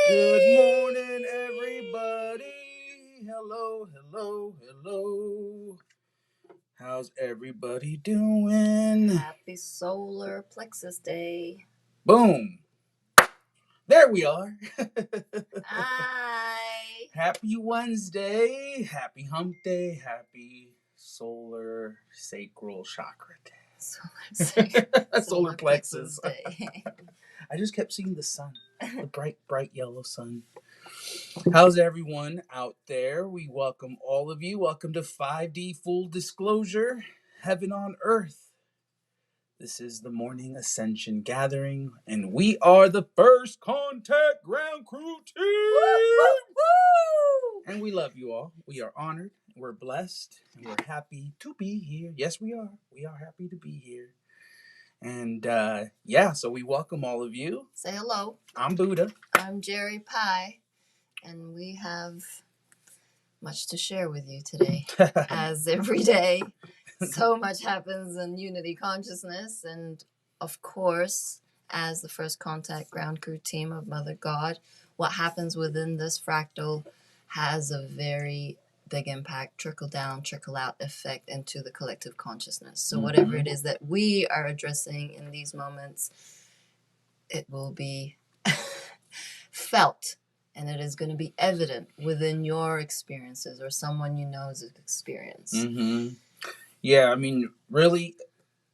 Good morning, everybody. Hello, hello, hello. How's everybody doing? Happy Solar Plexus Day. Boom. There we are. Hi. Happy Wednesday. Happy Hump Day. Happy Solar Sacral Chakra Day. Solar Plexus Day. I just kept seeing the sun, the bright, bright yellow sun. How's everyone out there? We welcome all of you. Welcome to 5D Full Disclosure, Heaven on Earth. This is the morning Ascension gathering, and we are the first contact ground crew team. Woo, woo, woo. And we love you all. We are honored, we're blessed, and we're happy to be here. Yes, we are. We are happy to be here. And so we welcome all of you. Say hello. I'm Buddha. I'm Jerry Pie, and we have much to share with you today. As every day, so much happens in Unity Consciousness, and of course, as the first contact ground crew team of Mother God, what happens within this fractal has a very big impact, trickle down, trickle out effect into the collective consciousness. So whatever it is that we are addressing in these moments, it will be felt, and it is going to be evident within your experiences or someone you know's experience. Mm-hmm. Yeah, I mean, really,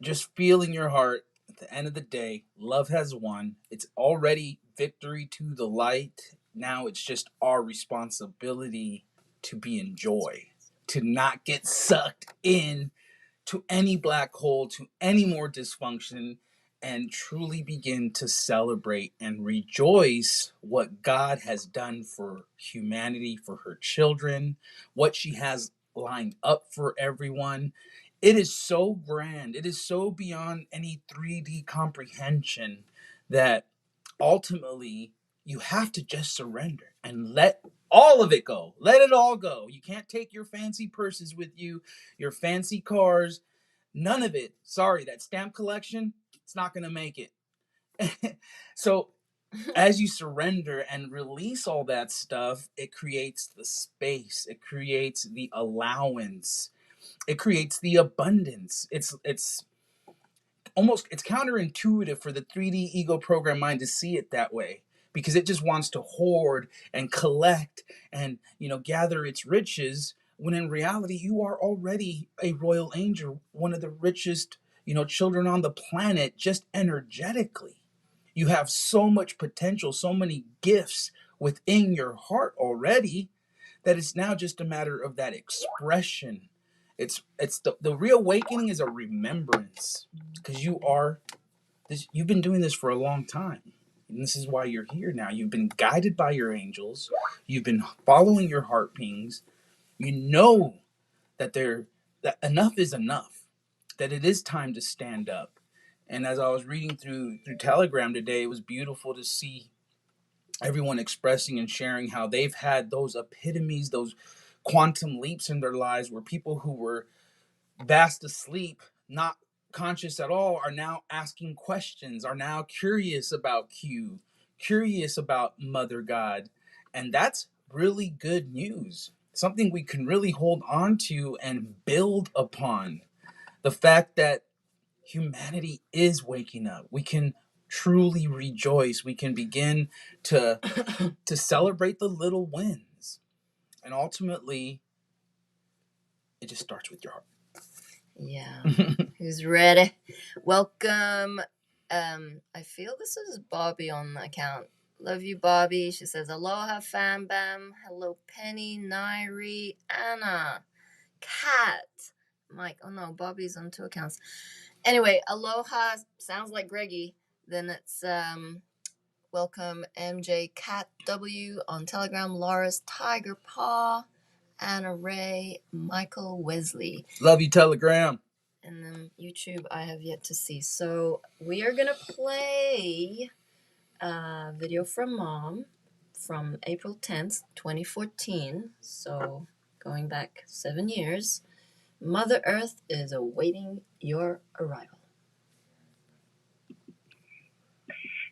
just feel in your heart, at the end of the day, love has won. It's already victory to the light. Now it's just our responsibility to be in joy, to not get sucked in to any black hole, to any more dysfunction, and truly begin to celebrate and rejoice what God has done for humanity, for her children, what she has lined up for everyone. It is so grand. It is so beyond any 3D comprehension that ultimately you have to just surrender and let all of it go. Let it all go. You can't take your fancy purses with you, your fancy cars, none of it. Sorry, that stamp collection, it's not going to make it. So as you surrender and release all that stuff, it creates the space, it creates the allowance, it creates the abundance. It's almost, it's counterintuitive for the 3D ego program mind to see it that way, because it just wants to hoard and collect and gather its riches, when in reality you are already a royal angel, one of the richest children on the planet, just energetically. You have so much potential, so many gifts within your heart already, that it's now just a matter of that expression. It's the reawakening is a remembrance, because you've been doing this for a long time, and this is why you're here now. You've been guided by your angels, you've been following your heart pings. You know that that enough is enough, that it is time to stand up. And as I was reading through Telegram today, it was beautiful to see everyone expressing and sharing how they've had those epitomes, those quantum leaps in their lives, where people who were vast asleep, not conscious at all, are now asking questions, are now curious about Q, curious about Mother God. And that's really good news. Something we can really hold on to and build upon. The fact that humanity is waking up. We can truly rejoice. We can begin to celebrate the little wins. And ultimately, it just starts with your heart. Yeah. Who's ready? Welcome. I feel this is Bobby on the account. Love you, Bobby. She says, aloha, fam bam. Hello, Penny, Nairi, Anna, Kat, Mike. Oh no, Bobby's on 2 accounts. Anyway, aloha sounds like Greggy. Then it's welcome, MJ Cat W on Telegram, Laura's Tiger Paw, Anna Ray, Michael Wesley. Love you, Telegram. And then YouTube, I have yet to see. So we are going to play a video from Mom from April 10th, 2014. So going back 7 years. Mother Earth is awaiting your arrival.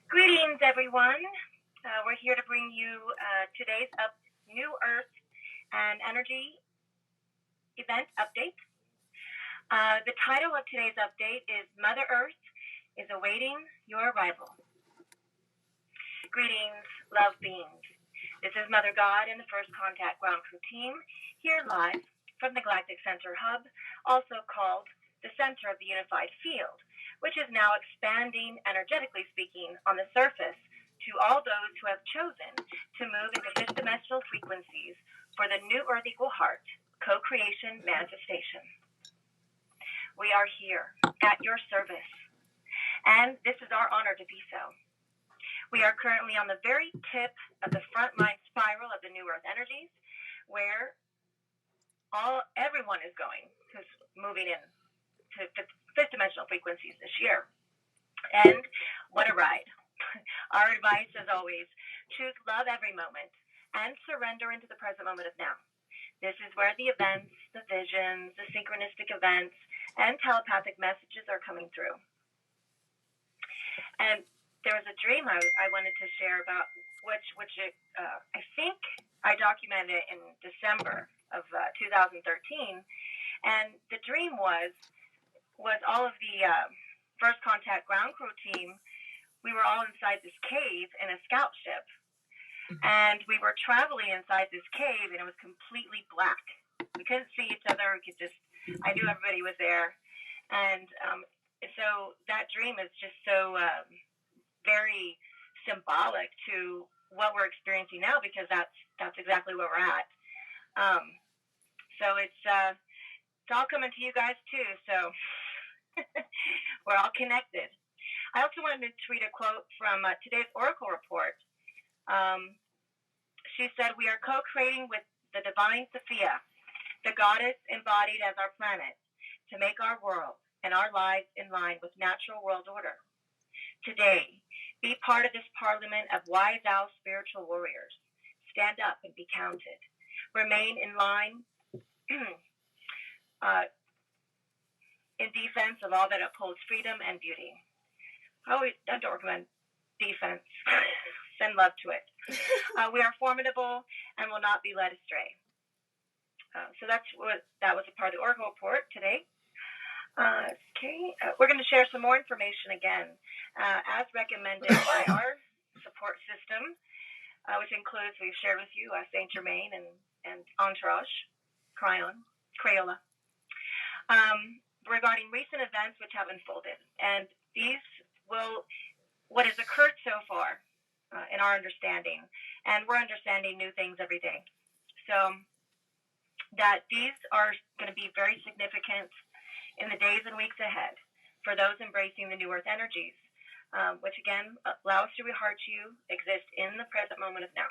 Greetings, everyone. We're here to bring you today's New Earth and Energy event update. The title of today's update is Mother Earth is Awaiting Your Arrival. Greetings, love beings. This is Mother God and the First Contact Ground Crew team, here live from the Galactic Center Hub, also called the Center of the Unified Field, which is now expanding, energetically speaking, on the surface to all those who have chosen to move into fifth dimensional frequencies for the New Earth Equal Heart co-creation manifestation. We are here at your service, and this is our honor to be so. We are currently on the very tip of the frontline spiral of the New Earth energies, where everyone is going, who's moving in to fifth dimensional frequencies this year. And what a ride. Our advice, as always, choose love every moment and surrender into the present moment of now. This is where the events, the visions, the synchronistic events, and telepathic messages are coming through. And there was a dream I wanted to share about, which I think I documented in December of 2013. And the dream was all of the First Contact Ground Crew team. We were all inside this cave in a scout ship, and we were traveling inside this cave, and it was completely black. We couldn't see each other. I knew everybody was there, and so that dream is just so very symbolic to what we're experiencing now, because that's exactly where we're at. So it's all coming to you guys too. So we're all connected. I also wanted to tweet a quote from today's Oracle report. She said, "We are co-creating with the divine Sophia, the goddess embodied as our planet, to make our world and our lives in line with natural world order. Today, be part of this parliament of wise owl spiritual warriors. Stand up and be counted. Remain in line in defense of all that upholds freedom and beauty." I don't recommend defense. Send love to it. We are formidable and will not be led astray. So that was a part of the Oracle report today. Okay, we're going to share some more information again, as recommended by our support system, which includes, we've shared with you, Saint Germain and Entourage, Crayola, regarding recent events which have unfolded. And these what has occurred so far in our understanding, and we're understanding new things every day. So that these are going to be very significant in the days and weeks ahead for those embracing the New Earth energies, which again allow us to heart you, exist in the present moment of now.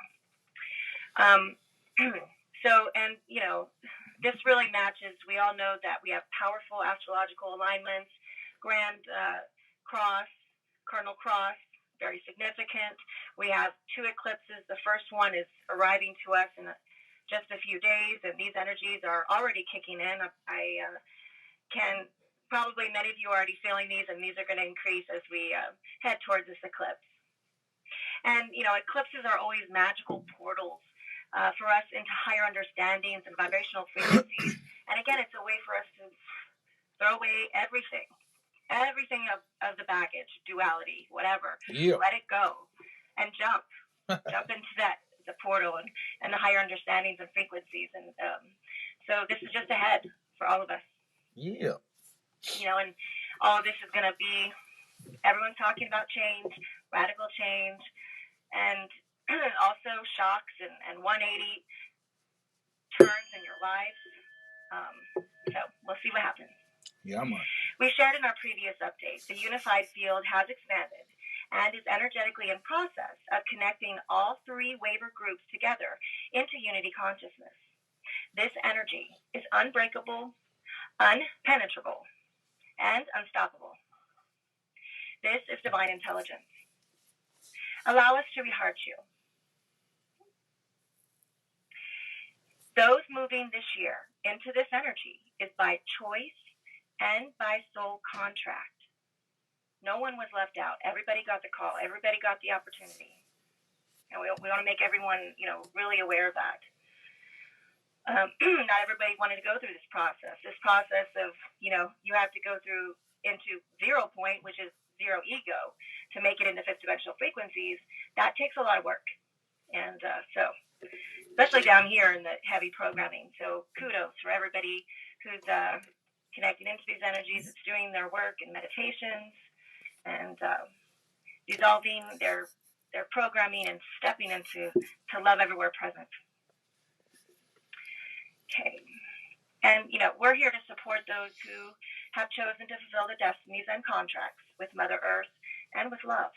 And this really matches. We all know that we have powerful astrological alignments, grand cross, cardinal cross, very significant. We have 2 eclipses. The first one is arriving to us in just a few days, and these energies are already kicking in. Many of you are already feeling these, and these are going to increase as we head towards this eclipse. And, eclipses are always magical portals for us into higher understandings and vibrational frequencies. And again, it's a way for us to throw away everything of the baggage, duality, whatever. Yeah. Let it go and jump into the portal and the higher understandings and frequencies. And so this is just ahead for all of us. Yeah. And all of this is going to be, everyone's talking about change, radical change, and also shocks and 180 turns in your life. So we'll see what happens. Yeah, man. We shared in our previous update, the unified field has expanded and is energetically in process of connecting all 3 waiver groups together into unity consciousness. This energy is unbreakable, unpenetrable, and unstoppable. This is divine intelligence. Allow us to heart you. Those moving this year into this energy is by choice and by soul contract. No one was left out. Everybody got the call. Everybody got the opportunity. And we want to make everyone, really aware of that. Not everybody wanted to go through this process. This process of, you have to go through into 0 point, which is zero ego, to make it into fifth dimensional frequencies. That takes a lot of work. And so, especially down here in the heavy programming. So kudos for everybody who's connecting into these energies, that's doing their work and meditations and dissolving their programming and stepping into love everywhere present. Okay. And, we're here to support those who have chosen to fulfill the destinies and contracts with Mother Earth and with love.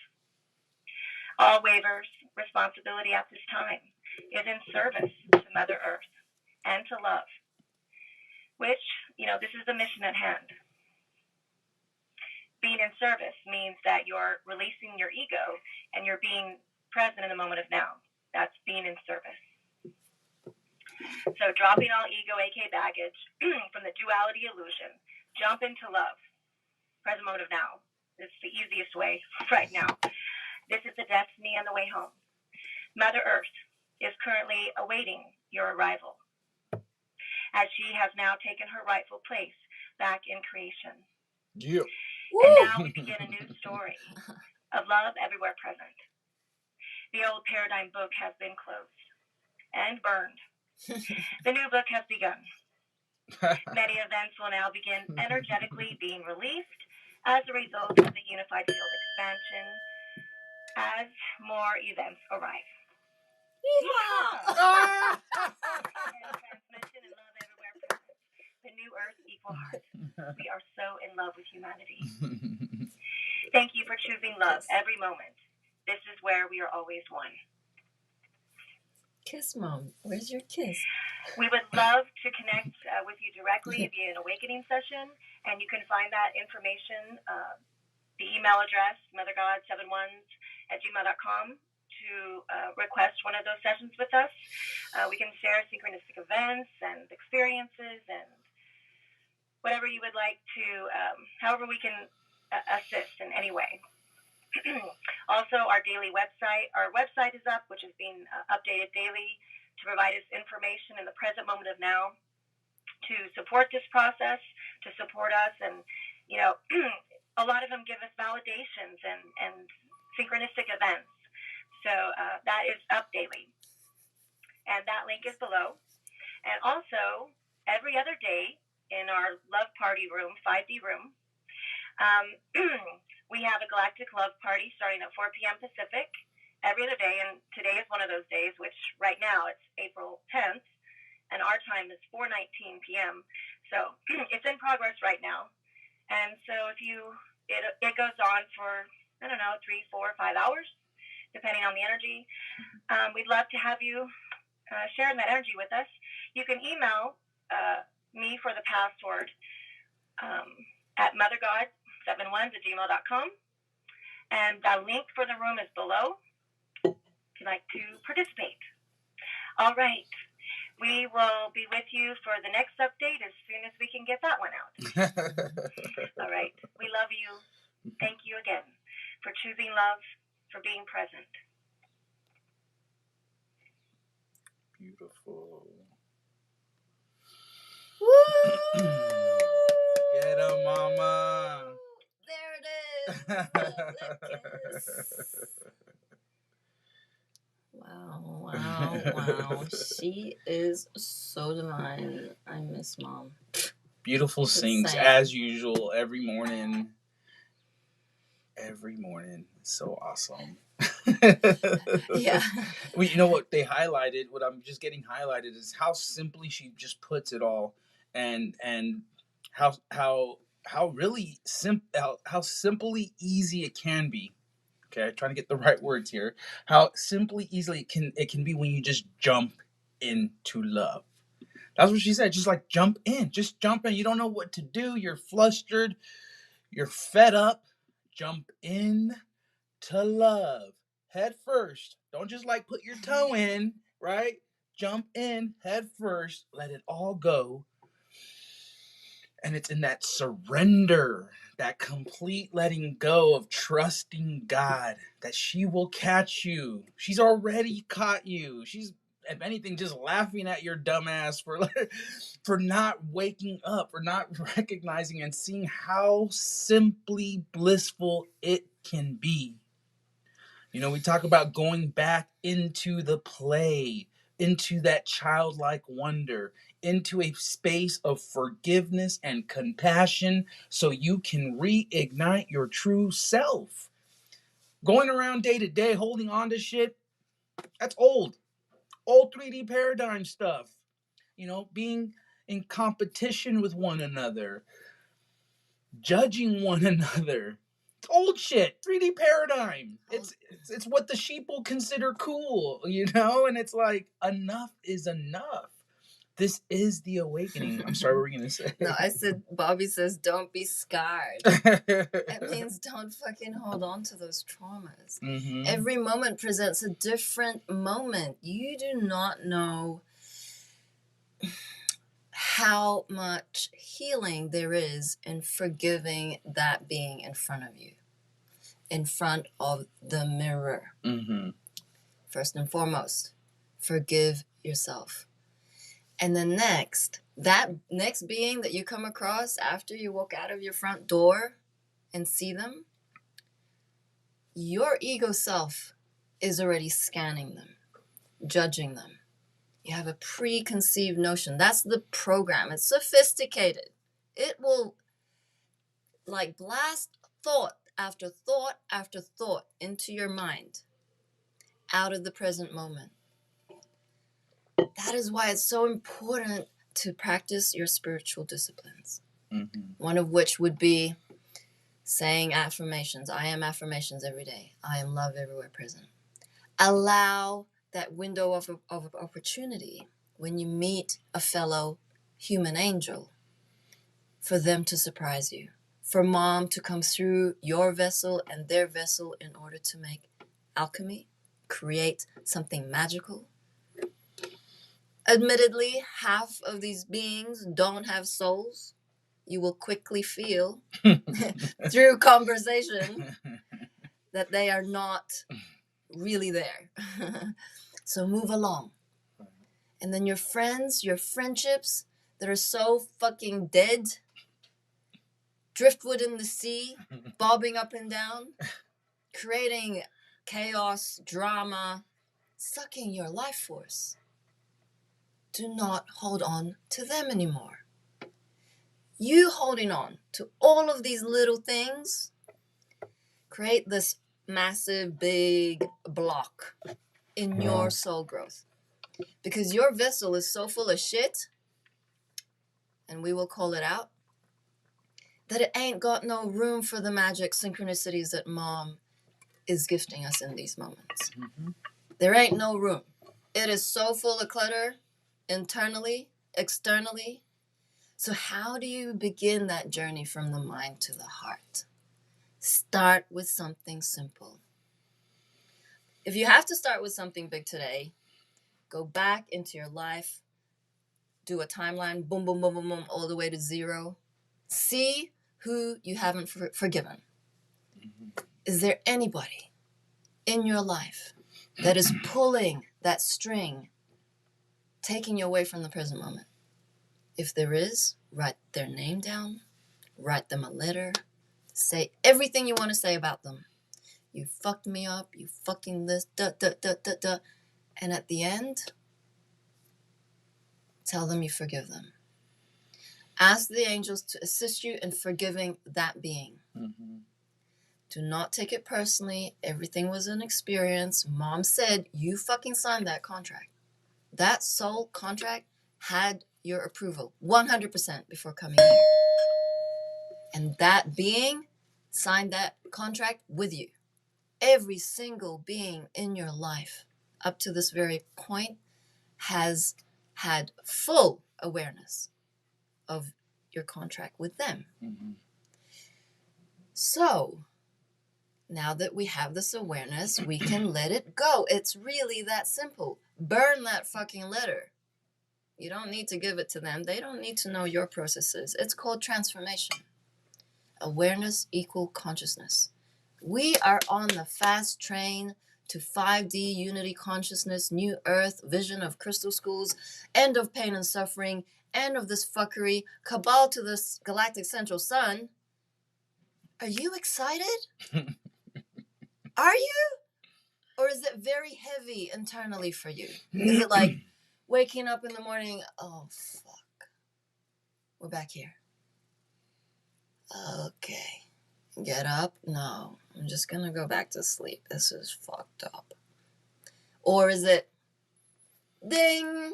All waivers, responsibility at this time is in service to Mother Earth and to love, which, this is the mission at hand. Being in service means that you're releasing your ego and you're being present in the moment of now. That's being in service. So dropping all ego, aka baggage, from the duality illusion, jump into love. Present moment of now. It's the easiest way right now. This is the destiny on the way home. Mother Earth is currently awaiting your arrival, as she has now taken her rightful place back in creation. Yeah. And now we begin a new story of love everywhere present. The old paradigm book has been closed and burned. The new book has begun. Many events will now begin energetically being released as a result of the unified field expansion as more events arrive. Transmission and love everywhere present. The new earth equal heart. We are so in love with humanity. Thank you for choosing love every moment. This is where we are always one. Kiss, Mom. Where's your kiss? We would love to connect with you directly via an awakening session, and you can find that information, the email address, mothergod71@gmail.com, to request one of those sessions with us. We can share synchronistic events and experiences and whatever you would like to, however we can assist in any way. Also, our website is up, which is being updated daily to provide us information in the present moment of now to support this process, to support us. And, a lot of them give us validations and synchronistic events. So that is up daily. And that link is below. And also, every other day in our Love Party room, 5D room, we have a Galactic Love Party starting at 4 p.m. Pacific every other day, and today is one of those days, which right now it's April 10th, and our time is 4:19 p.m. So it's in progress right now. And so it goes on for, 3, 4, 5 hours, depending on the energy. We'd love to have you sharing that energy with us. You can email me for the password at mothergod71@gmail.com. And the link for the room is below if you'd like to participate. All right. We will be with you for the next update as soon as we can get that one out. All right. We love you. Thank you again for choosing love, for being present. Beautiful. Woo! Get him, Mama. There it is. The kiss. Wow. She is so divine. I miss Mom. Beautiful sings as usual every morning. So awesome. Yeah. Well, you know what they highlighted, what I'm just getting highlighted is how simply she just puts it all, and how really how simply easy it can be. Okay, I'm trying to get the right words here. How simply easily it can be when you just jump into love. That's what she said. Just like jump in. Just jump in. You don't know what to do. You're flustered. You're fed up. Jump in to love. Head first. Don't just like put your toe in, right? Jump in head first. Let it all go. And it's in that surrender, that complete letting go of trusting God, that she will catch you. She's already caught you. She's, if anything, just laughing at your dumbass for not waking up, for not recognizing and seeing how simply blissful it can be. You know, we talk about going back into the play, into that childlike wonder, into a space of forgiveness and compassion so you can reignite your true self. Going around day to day holding on to shit, that's old. Old 3D paradigm stuff. You know, being in competition with one another, judging one another. It's old shit. 3D paradigm. It's what the sheep will consider cool, you know? And it's like, enough is enough. This is the awakening. I'm sorry, what were you gonna say? No, I said, Bobby says, don't be scarred. It means don't fucking hold on to those traumas. Mm-hmm. Every moment presents a different moment. You do not know how much healing there is in forgiving that being in front of you, in front of the mirror. Mm-hmm. First and foremost, forgive yourself. And then that next being that you come across after you walk out of your front door and see them, your ego self is already scanning them, judging them. You have a preconceived notion. That's the program. It's sophisticated. It will like blast thought after thought after thought into your mind out of the present moment. That is why it's so important to practice your spiritual disciplines. Mm-hmm. One of which would be saying affirmations. I am affirmations every day. I am love everywhere present. Allow that window of opportunity when you meet a fellow human angel for them to surprise you. For mom to come through your vessel and their vessel in order to make alchemy, create something magical. Admittedly, half of these beings don't have souls. You will quickly feel through conversation that they are not really there. So move along. And then your friends, your friendships that are so fucking dead, driftwood in the sea, bobbing up and down, creating chaos, drama, sucking your life force. Do not hold on to them anymore. You holding on to all of these little things create this massive, big block in your soul growth. Because your vessel is so full of shit, and we will call it out, that it ain't got no room for the magic synchronicities that mom is gifting us in these moments. Mm-hmm. There ain't no room. It is so full of clutter, internally, externally. So how do you begin that journey from the mind to the heart? Start with something simple. If you have to start with something big today, go back into your life, do a timeline, boom, boom, boom, boom, boom, all the way to 0. See who you haven't forgiven. Mm-hmm. Is there anybody in your life that is pulling that string, taking you away from the present moment? If there is, write their name down, write them a letter, say everything you want to say about them. You fucked me up, you fucking this, and at the end, tell them you forgive them. Ask the angels to assist you in forgiving that being. Mm-hmm. Do not take it personally. Everything was an experience. Mom said you fucking signed that contract. That soul contract had your approval 100% before coming here. And that being signed that contract with you. Every single being in your life up to this very point has had full awareness of your contract with them. Mm-hmm. So now that we have this awareness, we can let it go. It's really that simple. Burn that fucking letter. You don't need to give it to them. They don't need to know your processes. It's called transformation. Awareness equal consciousness. We are on the fast train to 5D unity consciousness, new earth, vision of crystal schools, end of pain and suffering, end of this fuckery, cabal to this galactic central sun. Are you excited? Are you? Or is it very heavy internally for you? Is it like waking up in the morning, oh, fuck, we're back here. Okay. Get up? No, I'm just gonna go back to sleep. This is fucked up. Or is it, ding,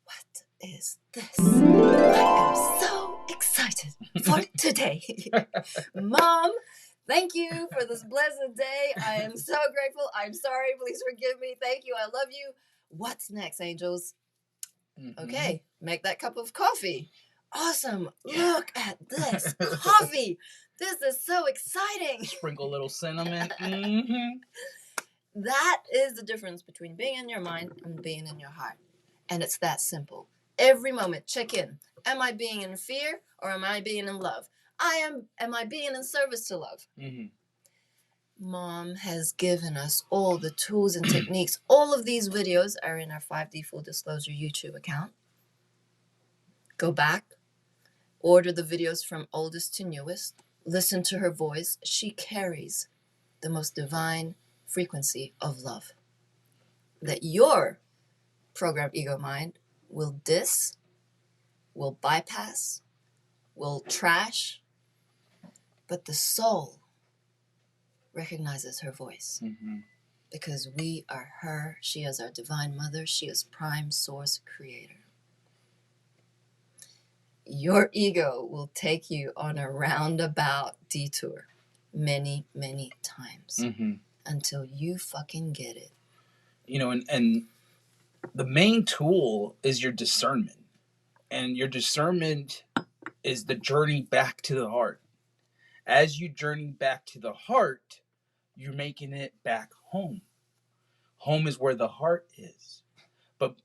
what is this? I am so excited for today. Mom, thank you for this blessed day. I am so grateful. I'm sorry. Please forgive me. Thank you. I love you. What's next, angels? Mm-hmm. Okay, make that cup of coffee. Awesome. Yeah. Look at this coffee. This is so exciting. Sprinkle a little cinnamon. Mm-hmm. That is the difference between being in your mind and being in your heart. And it's that simple. Every moment, check in. Am I being in fear or am I being in love? Am I being in service to love? Mm-hmm. Mom has given us all the tools and techniques. All of these videos are in our 5D Full Disclosure YouTube account. Go back, order the videos from oldest to newest, listen to her voice. She carries the most divine frequency of love that your programmed ego mind will will bypass, will trash, but the soul recognizes her voice. Mm-hmm. Because we are her, she is our divine mother, she is prime source creator. Your ego will take you on a roundabout detour many, many times. Mm-hmm. Until you fucking get it. You know, and the main tool is your discernment. And your discernment is the journey back to the heart. As you journey back to the heart, you're making it back home. Home is where the heart is. But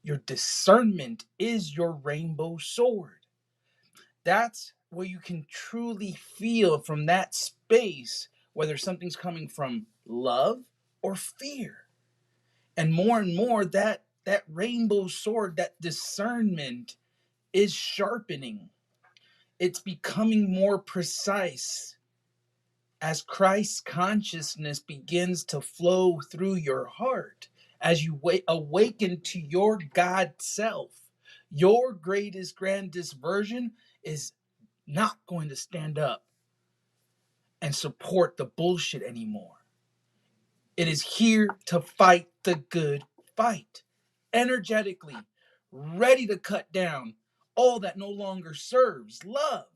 your discernment is your rainbow sword. That's where you can truly feel from that space whether something's coming from love or fear. And more, that rainbow sword, that discernment is sharpening. It's becoming more precise as Christ's consciousness begins to flow through your heart, as you awaken to your God self. Your greatest, grandest version is not going to stand up and support the bullshit anymore. It is here to fight the good fight, energetically, ready to cut down all that no longer serves love.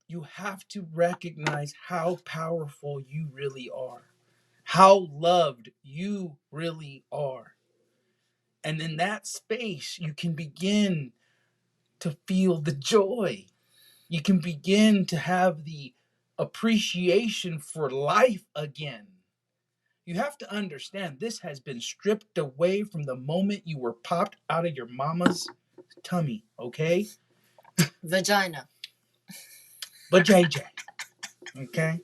You have to recognize how powerful you really are, how loved you really are. And in that space, you can begin to feel the joy. You can begin to have the appreciation for life again. You have to understand this has been stripped away from the moment you were popped out of your mama's tummy, okay? Vagina. But JJ, okay?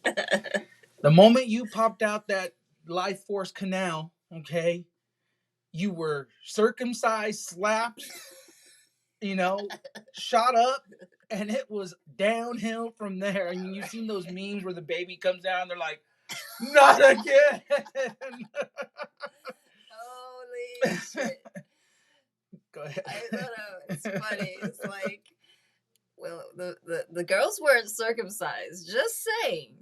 The moment you popped out that life force canal, okay, you were circumcised, slapped, shot up, and it was downhill from there. I mean, you've seen those memes where the baby comes down and they're like, not again. Holy shit. Go ahead. I thought it's funny. It's like, well, the girls weren't circumcised. Just saying.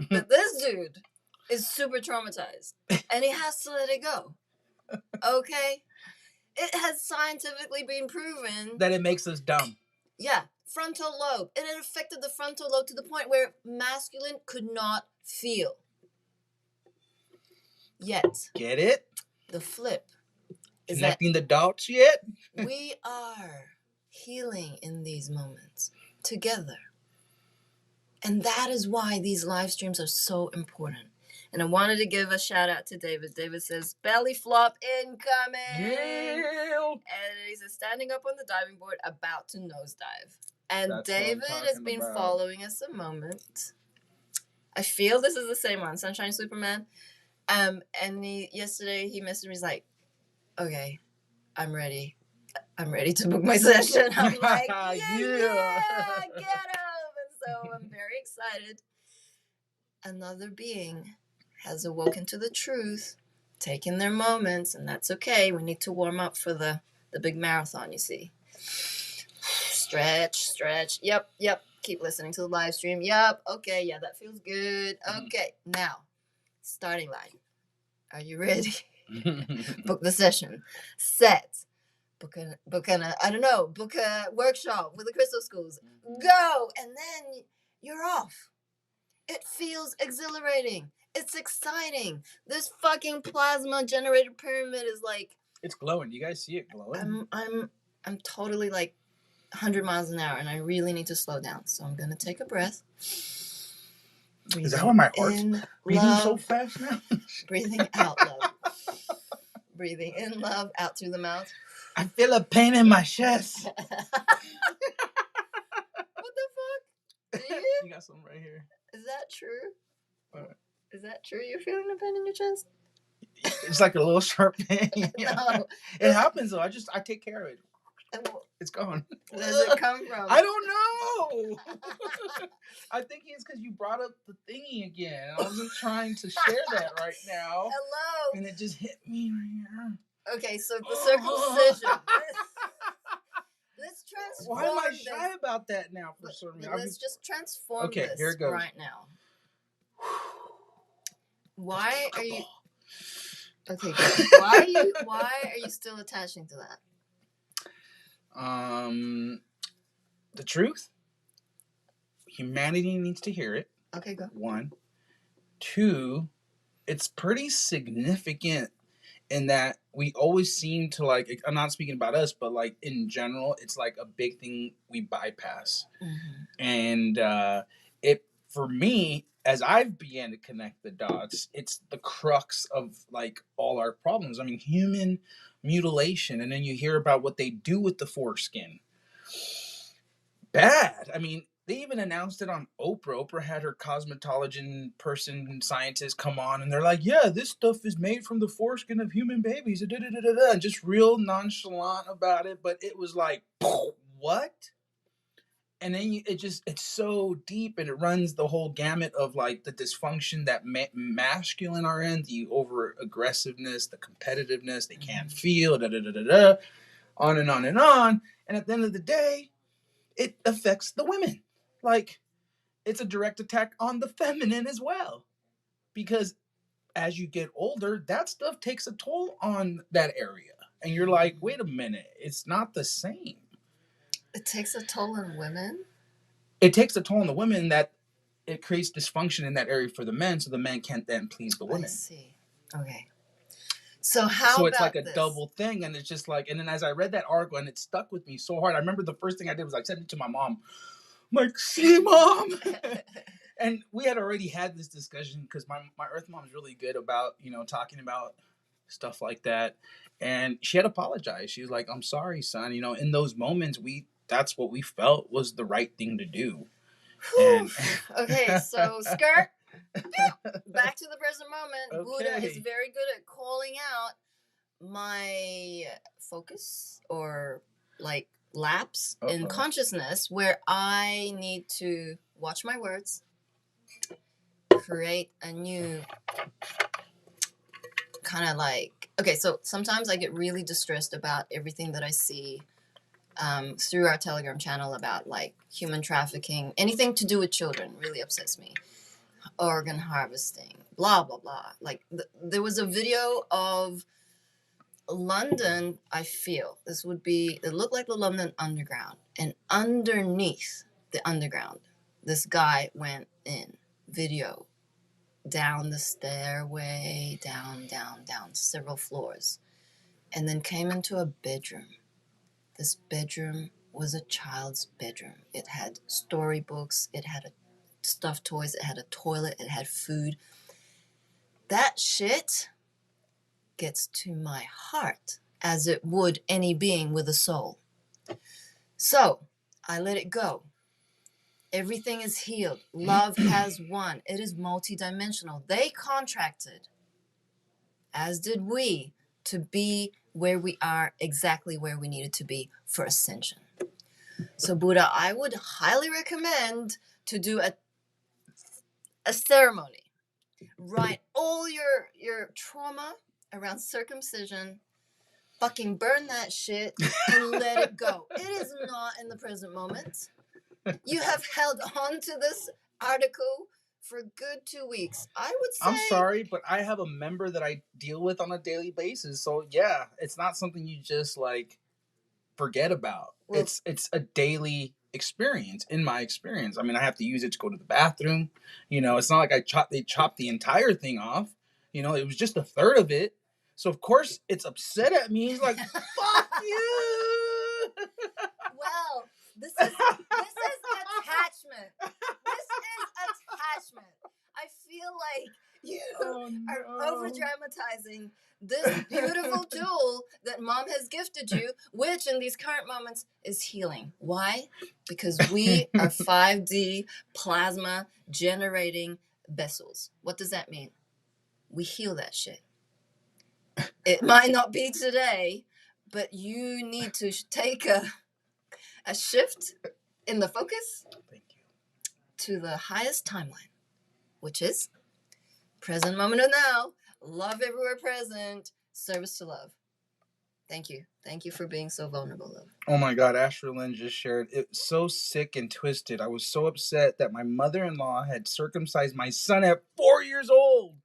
But this dude is super traumatized. And he has to let it go. Okay? It has scientifically been proven that it makes us dumb. Yeah. Frontal lobe. And it affected the frontal lobe to the point where masculine could not feel. Yet. Get it? The flip. Connecting the dots yet? We are healing in these moments together. And that is why these live streams are so important. And I wanted to give a shout out to David. David says, belly flop incoming. Yeah. And he says, standing up on the diving board, about to nosedive. And That's David what I'm has talking been about. following us a moment. I feel this is the same one, Sunshine Superman. And yesterday he messaged me, he's like, okay, I'm ready. I'm ready to book my session. I'm like, yeah, get him. And so I'm very excited. Another being has awoken to the truth, taken their moments, and that's okay. We need to warm up for the big marathon, you see. Stretch. Yep. Keep listening to the live stream. Yep. Okay. Yeah, that feels good. Okay. Now, starting line. Are you ready? Book the session. Set. Book a workshop with the crystal schools. Go. And then you're off. It feels exhilarating. It's exciting. This fucking plasma generated pyramid is like, it's glowing. You guys see it glowing? I'm totally like 100 miles an hour, and I really need to slow down. So I'm gonna take a breath. Is that why my heart's beating so fast now? Breathing out, love. Breathing in, love, out through the mouth. I feel a pain in my chest. What the fuck? You got something right here. Is that true? What? Is that true? You're feeling a pain in your chest? It's like a little sharp pain. No. It happens though. I take care of it. It's gone. Where does it come from? I don't know. I think it's because you brought up the thingy again. I wasn't trying to share that right now. Hello. And it just hit me right here. Okay, so the circumcision. Let's transform. Why am I shy about that now for some reason? Let's just transform this here it goes. right now. Why are you... Okay, good. Why are you still attaching to that? The truth. Humanity needs to hear it. Okay, go. 1. 2, it's pretty significant in that we always seem to like, I'm not speaking about us, but like in general, it's like a big thing we bypass. And it, for me, as I've began to connect the dots, it's the crux of like all our problems. I mean, human mutilation, and then you hear about what they do with the foreskin. Bad. I mean, they even announced it on Oprah. Oprah had her cosmetology scientist come on, and they're like, yeah, this stuff is made from the foreskin of human babies. And just real nonchalant about it. But it was like, what? And then it's so deep, and it runs the whole gamut of like the dysfunction that masculine are in, the over aggressiveness, the competitiveness, they can't feel, on and on and on. And at the end of the day, it affects the women. Like, it's a direct attack on the feminine as well. Because as you get older, that stuff takes a toll on that area. And you're like, wait a minute, it's not the same. It takes a toll on women? It takes a toll on the women that it creates dysfunction in that area for the men, so the men can't then please the women. I see. Okay. So it's like a double thing, and it's just like, and then as I read that article, and it stuck with me so hard. I remember the first thing I did was I sent it to my mom. I'm like, see, Mom. And we had already had this discussion because my Earth Mom is really good about, talking about stuff like that. And she had apologized. She was like, I'm sorry, son. In those moments, that's what we felt was the right thing to do. And okay, so skirt. Back to the present moment. Okay. Buddha is very good at calling out my focus or like lapse in consciousness where I need to watch my words, create a new kind of like, okay, so sometimes I get really distressed about everything that I see through our Telegram channel about like human trafficking, anything to do with children really upsets me. Organ harvesting, blah, blah, blah. Like there was a video of London, I feel. It looked like the London Underground. And underneath the underground, this guy went in, video, down the stairway, down, several floors. And then came into a bedroom. This bedroom was a child's bedroom. It had storybooks, it had stuffed toys, it had a toilet, it had food. that shit gets to my heart as it would any being with a soul. So I let it go. Everything is healed. Love has won. It is multidimensional. They contracted, as did we, to be where we are, exactly where we needed to be for ascension. So Buddha, I would highly recommend to do a ceremony. Write all your trauma around circumcision, fucking burn that shit and let it go. It is not in the present moment. You have held on to this article for a good 2 weeks. I would say. I'm sorry, but I have a member that I deal with on a daily basis. So yeah, it's not something you just like forget about. Well, it's a daily experience. In my experience, I mean, I have to use it to go to the bathroom. You know, it's not like they chopped the entire thing off. You know, it was just a third of it. So of course it's upset at me. He's like, "Fuck you." Well, this is attachment. This is attachment. I feel like you are over dramatizing this beautiful tool that mom has gifted you, which in these current moments is healing. Why? Because we are 5D plasma generating vessels. What does that mean? We heal that shit. It might not be today, but you need to take a shift in the focus. Thank you. To the highest timeline, which is present moment of now, love everywhere present, service to love. Thank you. Thank you for being so vulnerable, love. Oh my God, Asher Lynn just shared. It's so sick and twisted. I was so upset that my mother-in-law had circumcised my son at 4 years old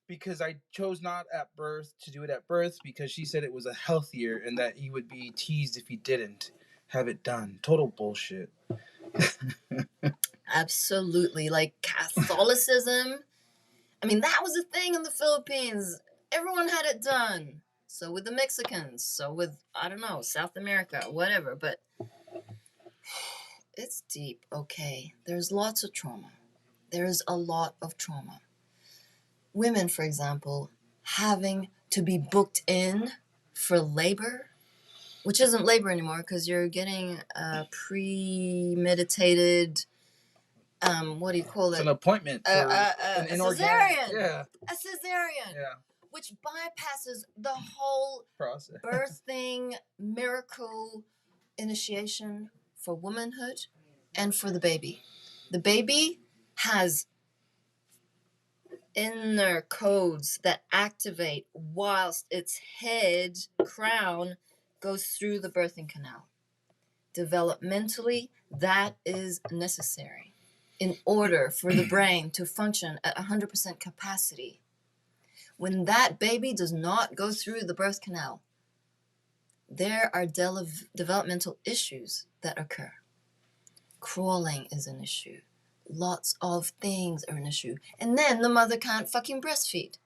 because I chose not at birth to do it at birth because she said it was a healthier and that he would be teased if he didn't have it done. Total bullshit. Absolutely. Like Catholicism. I mean, that was a thing in the Philippines. Everyone had it done. So with the Mexicans. So with, I don't know, South America, whatever. But it's deep, okay? There's lots of trauma. There's a lot of trauma. Women, for example, having to be booked in for labor, which isn't labor anymore because you're getting a premeditated, what do you call it? It's an appointment for an cesarean. Yeah. A cesarean. Yeah. Which bypasses the whole process. Birthing miracle initiation for womanhood and for the baby. The baby has inner codes that activate whilst its head crown goes through the birthing canal. Developmentally, that is necessary in order for the brain to function at 100% capacity. When that baby does not go through the birth canal, there are developmental issues that occur. Crawling is an issue. Lots of things are an issue. And then the mother can't fucking breastfeed.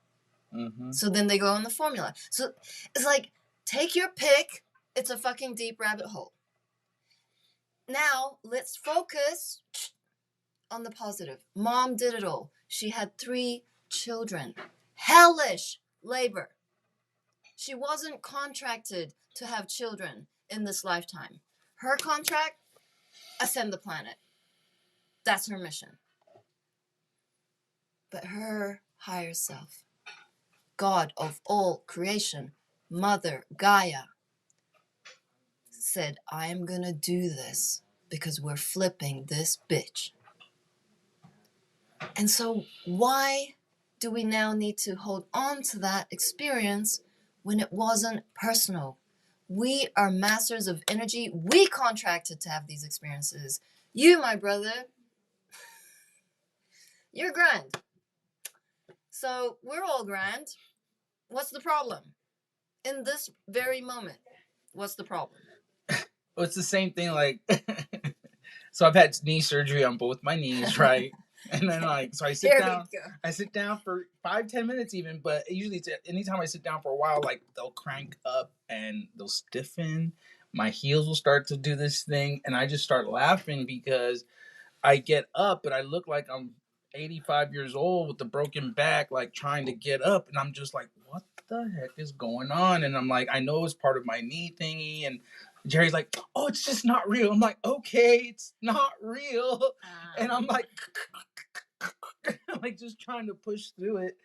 Mm-hmm. So then they go on the formula. So it's like, take your pick. It's a fucking deep rabbit hole. Now, let's focus on the positive. Mom did it all. She had 3 children. Hellish labor. She wasn't contracted to have children in this lifetime. Her contract, ascend the planet. That's her mission. But her higher self, God of all creation, Mother Gaia, said, I am going to do this because we're flipping this bitch. And so why do we now need to hold on to that experience when it wasn't personal? We are masters of energy. We contracted to have these experiences. You, my brother, you're grand. So we're all grand. What's the problem? In this very moment, what's the problem? Well, it's the same thing, like, so I've had knee surgery on both my knees, right? And then, like, so I sit down for 5-10 minutes even, but usually anytime I sit down for a while, like, they'll crank up and they'll stiffen. My heels will start to do this thing, and I just start laughing because I get up, but I look like I'm 85 years old with the broken back, like trying to get up. And I'm just like, what the heck is going on? And I'm like, I know it's part of my knee thingy. And Jerry's like, oh, it's just not real. I'm like, okay, it's not real. And I'm like, like just trying to push through it.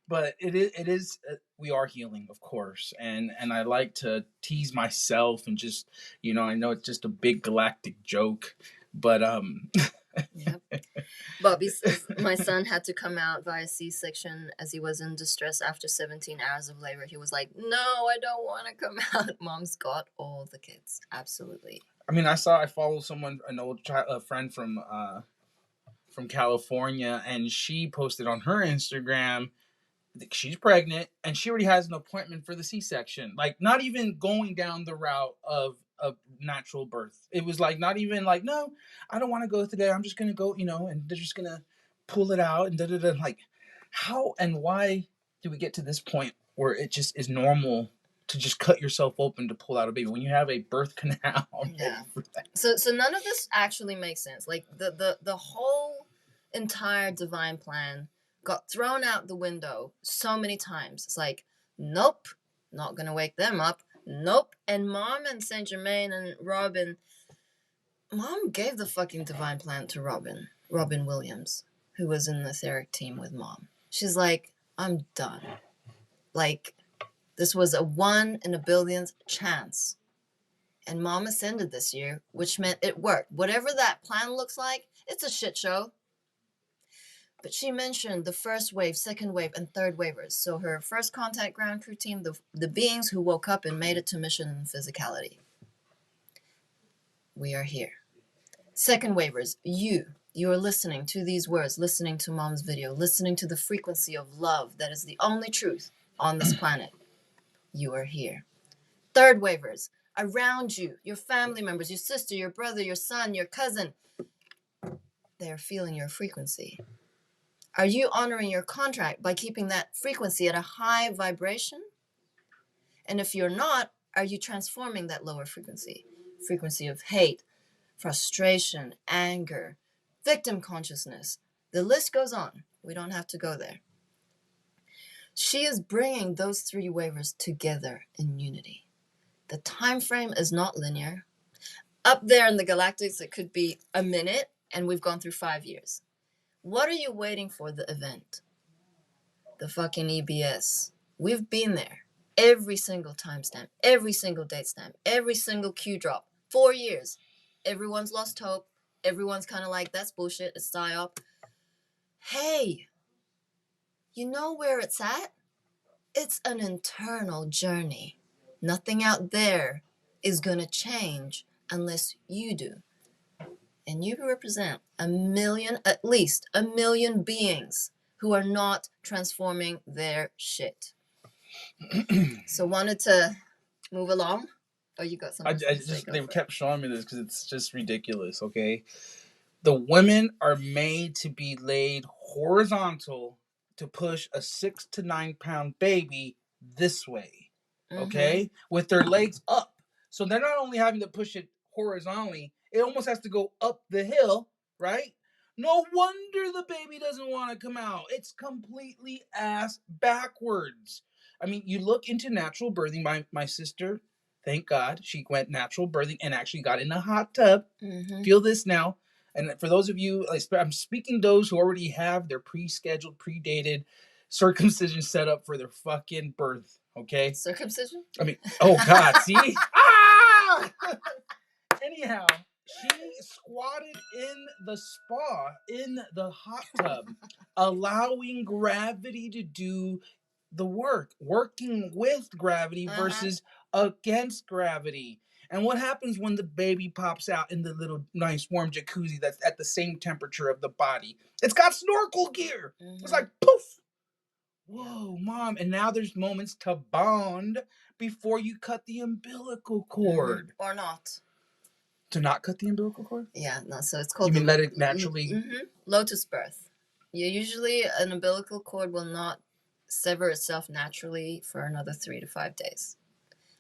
But it is we are healing, of course, and I like to tease myself and just, I know it's just a big galactic joke, but Yep. Bobby says, my son had to come out via C-section as he was in distress after 17 hours of labor. He was like, no, I don't want to come out. Mom's got all the kids. Absolutely. I mean, I follow someone, an old a friend from California, and she posted on her Instagram she's pregnant and she already has an appointment for the C-section. Like, not even going down the route of natural birth. It was like not even like, no, I don't want to go today. I'm just gonna go, and they're just gonna pull it out and da da da. Like, how and why do we get to this point where it just is normal to just cut yourself open to pull out a baby when you have a birth canal? Yeah. So none of this actually makes sense. Like the whole entire divine plan got thrown out the window so many times. It's like, nope, not gonna wake them up. Nope. And Mom and Saint Germain and Robin, Mom gave the fucking divine plan to Robin Williams, who was in the etheric team with Mom. She's like, I'm done. Like, this was a 1 in a billion chance. And Mom ascended this year, which meant it worked. Whatever that plan looks like, it's a shit show. But she mentioned the first wave, second wave, and third waivers. So her first contact ground crew team, the beings who woke up and made it to mission in physicality. We are here. Second waivers, you are listening to these words, listening to Mom's video, listening to the frequency of love that is the only truth on this planet. You are here. Third waivers, around you, your family members, your sister, your brother, your son, your cousin, they are feeling your frequency. Are you honoring your contract by keeping that frequency at a high vibration? And if you're not, are you transforming that lower frequency? Frequency of hate, frustration, anger, victim consciousness. The list goes on. We don't have to go there. She is bringing those 3 waivers together in unity. The time frame is not linear. Up there in the galactics, it could be a minute, and we've gone through 5 years. What are you waiting for the event? The fucking EBS. We've been there. Every single timestamp, every single date stamp, every single Q drop. 4 years. Everyone's lost hope. Everyone's kind of like, that's bullshit. It's psyop. Hey, you know where it's at? It's an internal journey. Nothing out there is going to change unless you do. And you represent at least a million beings who are not transforming their shit. So wanted to move along? Oh, you got something to say? They kept showing me this because it's just ridiculous, okay? The women are made to be laid horizontal to push a 6 to 9 pound baby this way, okay? With their legs up. So they're not only having to push it horizontally, it almost has to go up the hill, right? No wonder the baby doesn't want to come out. It's completely ass backwards. I mean, you look into natural birthing. My sister, thank God, she went natural birthing and actually got in a hot tub. Feel this now. And for those of you, I'm speaking those who already have their pre-scheduled, pre-dated circumcision set up for their fucking birth, okay? Circumcision? I mean, oh God, see? Ah! Anyhow, she squatted in the spa, in the hot tub, allowing gravity to do the work, working with gravity versus against gravity. And what happens when the baby pops out in the little nice warm jacuzzi that's at the same temperature of the body? It's got snorkel gear. It's like poof. Whoa, Mom. And now there's moments to bond before you cut the umbilical cord. Or not. To not cut the umbilical cord? Yeah, no, so it's called... You mean let it naturally... Lotus birth. Usually an umbilical cord will not sever itself naturally for another 3 to 5 days.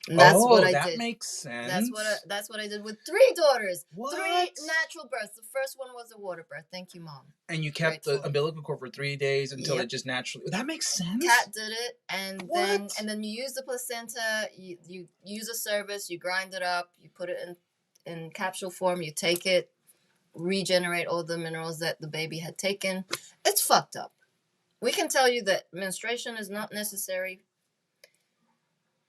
And that's what Oh, I that did. makes sense. That's what I did with 3 daughters. What? 3 natural births. The first one was a water birth. Thank you, Mom. And you kept Grateful. the umbilical cord for 3 days until Yep. it just naturally. That makes sense. Cat did it, and What? then you use the placenta. You use a service. You grind it up. You put it in capsule form. You take it, regenerate all the minerals that the baby had taken. It's fucked up. We can tell you that menstruation is not necessary.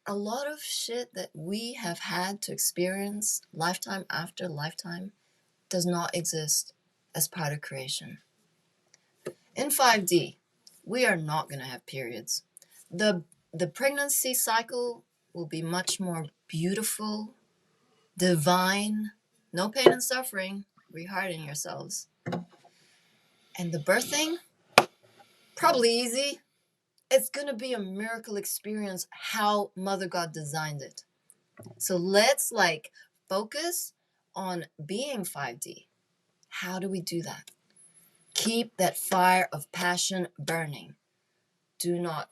A lot of shit that we have had to experience lifetime after lifetime does not exist as part of creation. In 5D, we are not going to have periods. The pregnancy cycle will be much more beautiful, divine, no pain and suffering, rehearting yourselves. And the birthing, probably easy. It's going to be a miracle experience how Mother God designed it. So let's focus on being 5D. How do we do that? Keep that fire of passion burning. Do not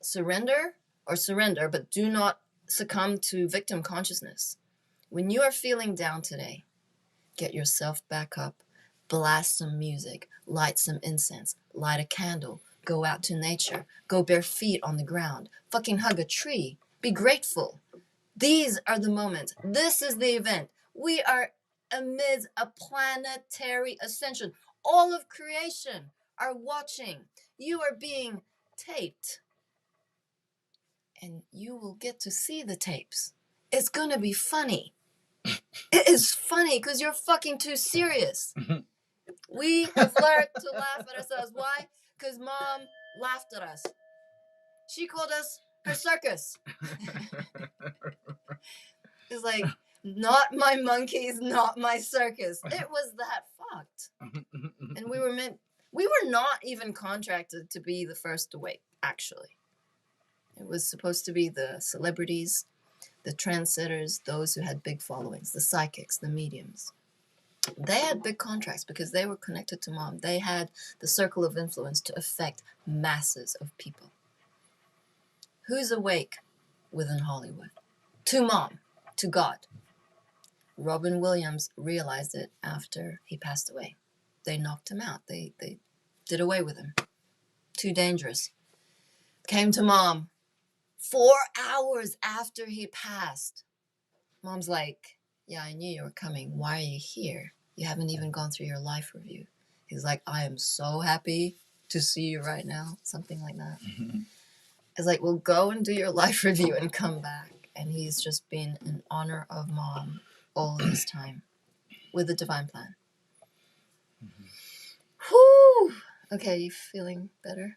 surrender, but do not succumb to victim consciousness. When you are feeling down today, get yourself back up, blast some music, light some incense, light a candle, go out to nature, go bare feet on the ground, fucking hug a tree, be grateful. These are the moments. This is the event. We are amidst a planetary ascension. All of creation are watching. You are being taped. And you will get to see the tapes. It's going to be funny. It is funny because you're fucking too serious. We have learned to laugh at ourselves. Why? Because Mom laughed at us. She called us her circus. It's like, not my monkeys, not my circus. It was that fucked. And we were not even contracted to be the first to wake, actually. It was supposed to be the celebrities, the trendsetters, those who had big followings, the psychics, the mediums. They had big contracts because they were connected to Mom. They had the circle of influence to affect masses of people. Who's awake within Hollywood? To Mom, to God. Robin Williams realized it after he passed away. They knocked him out. They did away with him. Too dangerous. Came to Mom 4 hours after he passed. Mom's like, yeah, I knew you were coming. Why are you here? You haven't even gone through your life review. He's like, I am so happy to see you right now. Something like that. It's like, well, go and do your life review and come back. And he's just been in honor of Mom all this time with a divine plan. Whew. Okay, you feeling better?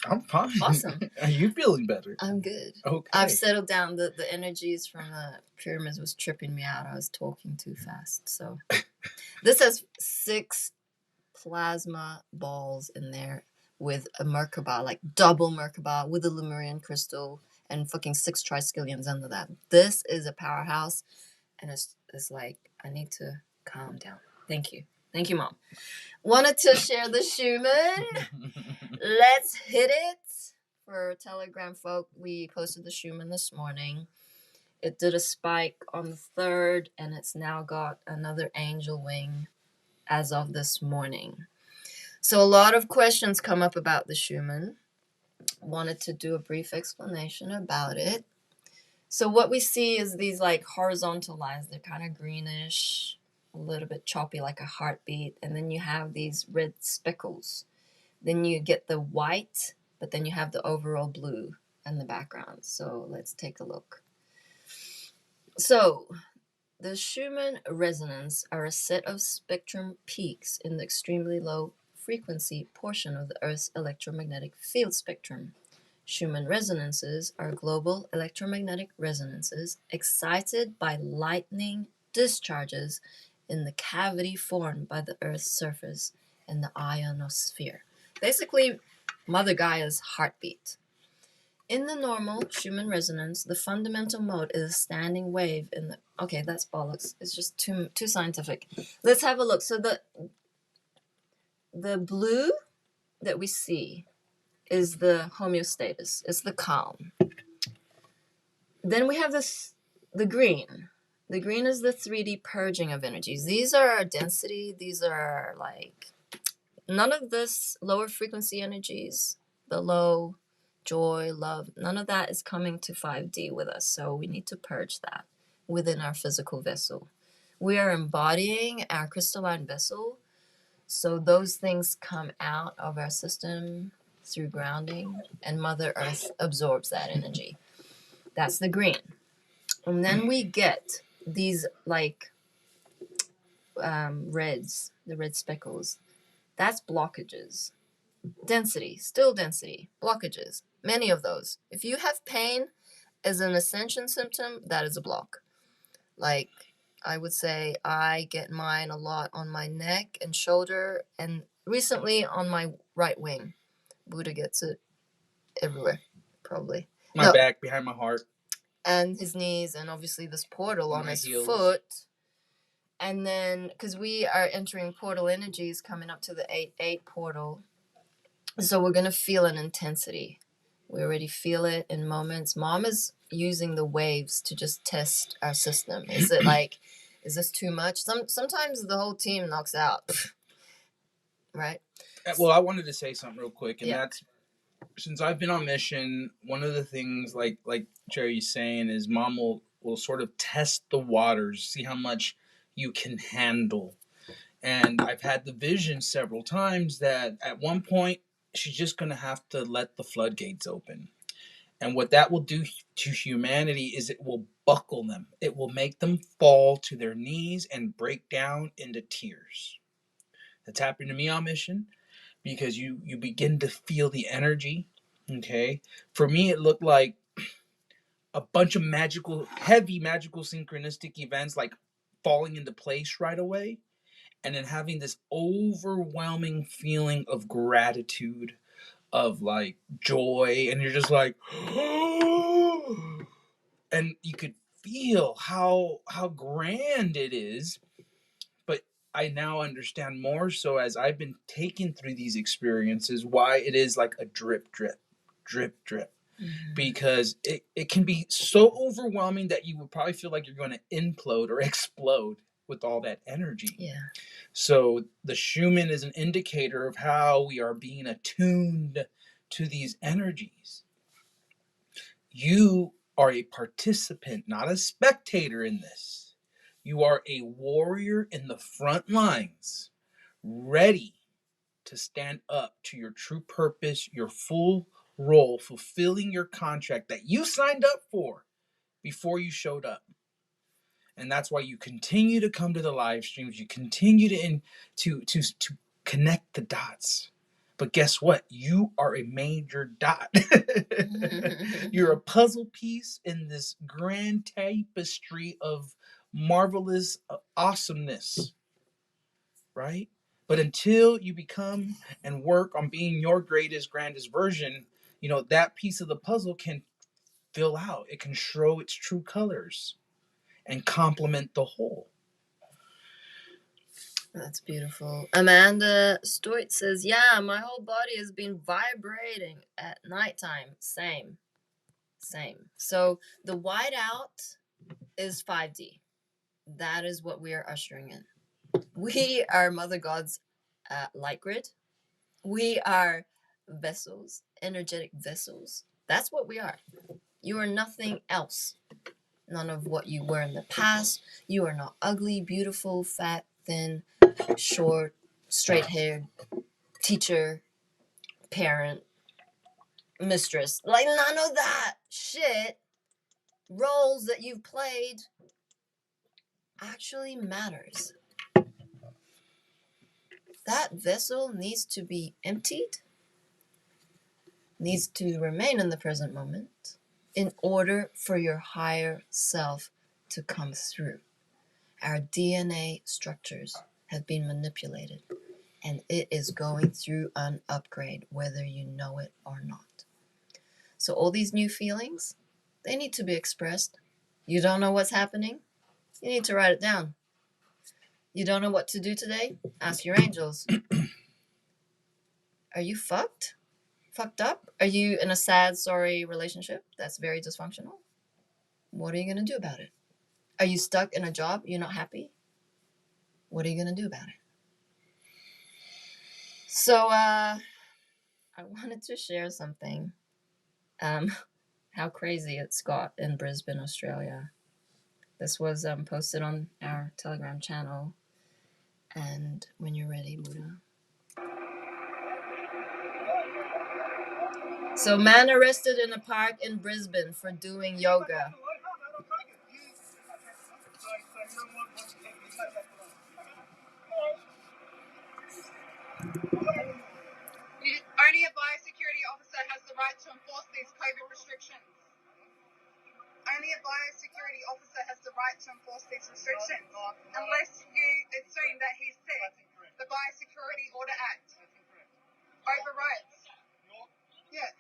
I'm fine. Awesome. Are you feeling better? I'm good. Okay. I've settled down. The energies from the pyramids was tripping me out. I was talking too fast. So this has 6 plasma balls in there with a Merkaba, like double Merkaba with a Lemurian crystal and fucking 6 triskelions under that. This is a powerhouse, and it's like, I need to calm down. Thank you. Thank you, Mom. Wanted to share the Schumann. Let's hit it. For Telegram folk, we posted the Schumann this morning. It did a spike on the 3rd, and it's now got another angel wing as of this morning. So a lot of questions come up about the Schumann. Wanted to do a brief explanation about it. So what we see is these horizontal lines. They're kind of greenish, a little bit choppy like a heartbeat. And then you have these red speckles. Then you get the white, but then you have the overall blue in the background. So let's take a look. So the Schumann Resonance are a set of spectrum peaks in the extremely low frequency portion of the Earth's electromagnetic field spectrum. Schumann resonances are global electromagnetic resonances excited by lightning discharges in the cavity formed by the Earth's surface in the ionosphere. Basically, Mother Gaia's heartbeat. In the normal Schumann resonance, the fundamental mode is a standing wave in the... Okay, that's bollocks. It's just too scientific. Let's have a look. So the blue that we see is the homeostasis. It's the calm. Then we have the green. The green is the 3D purging of energies. These are our density. These are like none of this lower frequency energies, the low joy, love, none of that is coming to 5D with us. So we need to purge that within our physical vessel. We are embodying our crystalline vessel. So those things come out of our system through grounding, and Mother Earth absorbs that energy. That's the green. And then we get these like reds, the red speckles. That's blockages. Density, still density, blockages, many of those. If you have pain as an ascension symptom, that is a block. Like I would say I get mine a lot on my neck and shoulder, and recently on my right wing. Buddha gets it everywhere, probably. My back, behind my heart. And his knees, and obviously this portal on his heels. Foot. And then, because we are entering portal energies coming up to the 8-8 portal, so we're going to feel an intensity. We already feel it in moments. Mom is using the waves to just test our system. Is it like, is this too much? Sometimes the whole team knocks out. Right? Well, I wanted to say something real quick, and that's, since I've been on mission, one of the things, like Jerry's saying, is Mom will sort of test the waters, see how much you can handle. And I've had the vision several times that at one point she's just going to have to let the floodgates open. And what that will do to humanity is it will buckle them. It will make them fall to their knees and break down into tears. That's happened to me on mission, because you begin to feel the energy. Okay, for me it looked like a bunch of heavy magical synchronistic events like falling into place right away, and then having this overwhelming feeling of gratitude, of like joy, and you're just like and you could feel how grand it is. But I now understand more so as I've been taken through these experiences why it is like a drip drip drip drip. Mm-hmm. Because it can be so overwhelming that you would probably feel like you're going to implode or explode with all that energy. Yeah. So the Schumann is an indicator of how we are being attuned to these energies. You are a participant, not a spectator in this. You are a warrior in the front lines, ready to stand up to your true purpose, your full role, fulfilling your contract that you signed up for before you showed up. And that's why you continue to come to the live streams. You continue to connect the dots. But guess what? You are a major dot. You're a puzzle piece in this grand tapestry of marvelous awesomeness, right? But until you become and work on being your greatest, grandest version, that piece of the puzzle can fill out. It can show its true colors and complement the whole. That's beautiful. Amanda Stoit says, yeah, my whole body has been vibrating at nighttime. Same. So the whiteout is 5D. That is what we are ushering in. We are Mother God's light grid. We are vessels, energetic vessels. That's what we are. You are nothing else. None of what you were in the past. You are not ugly, beautiful, fat, thin, short, straight-haired, teacher, parent, mistress. Like, none of that shit, roles that you've played, actually matters. That vessel needs to be emptied, needs to remain in the present moment in order for your higher self to come through. Our DNA structures have been manipulated, and it is going through an upgrade, whether you know it or not. So all these new feelings, they need to be expressed. You don't know what's happening? You need to write it down. You don't know what to do today? Ask your angels. Are you fucked? Fucked up? Are you in a sad, sorry relationship that's very dysfunctional? what are you going to do about it? Are you stuck in a job? You're not happy? What are you going to do about it? So, I wanted to share something. How crazy it's got in Brisbane, Australia. This was posted on our Telegram channel. And when you're ready, Buddha. So, man arrested in a park in Brisbane for doing yoga. Only a biosecurity officer has the right to enforce these COVID restrictions. Only a biosecurity officer has the right to enforce these restrictions. Unless you assume that he's sick. The Biosecurity Order Act overrides. Yeah.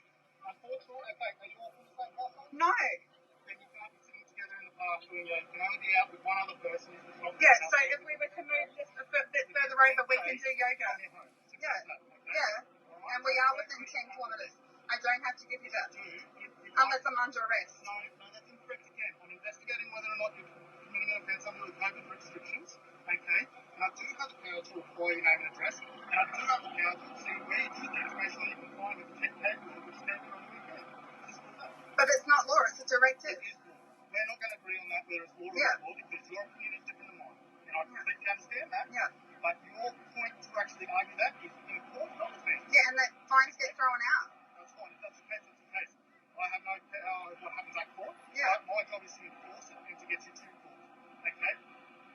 No. Then you can't be sitting together in the park doing yoga. You can only be out with one other person. Yeah, so if we were to move just a bit further over, we can do yoga. Yeah. Yeah. And we are within 10 kilometres. I don't have to give you that. Unless I'm under arrest. No, that's incorrect again. I'm investigating whether or not you're committing an offence under the COVID restrictions. Okay? And I do have the power to require your name and address. And I do have the power to see where you do things, make sure you comply with the paperwork which is there on the weekend. But it's not law, it's a directive. It is law. We're not going to agree on that whether it's law or not law because your opinion is different than mine. And I completely understand that. Yeah. But your point to actually argue that is in court, not defense. Yeah, and that fines get thrown out. That's fine. If that's the case, that's the case. I have no power over what happens at court. Yeah. My job is to enforce it and to get you to court. Okay?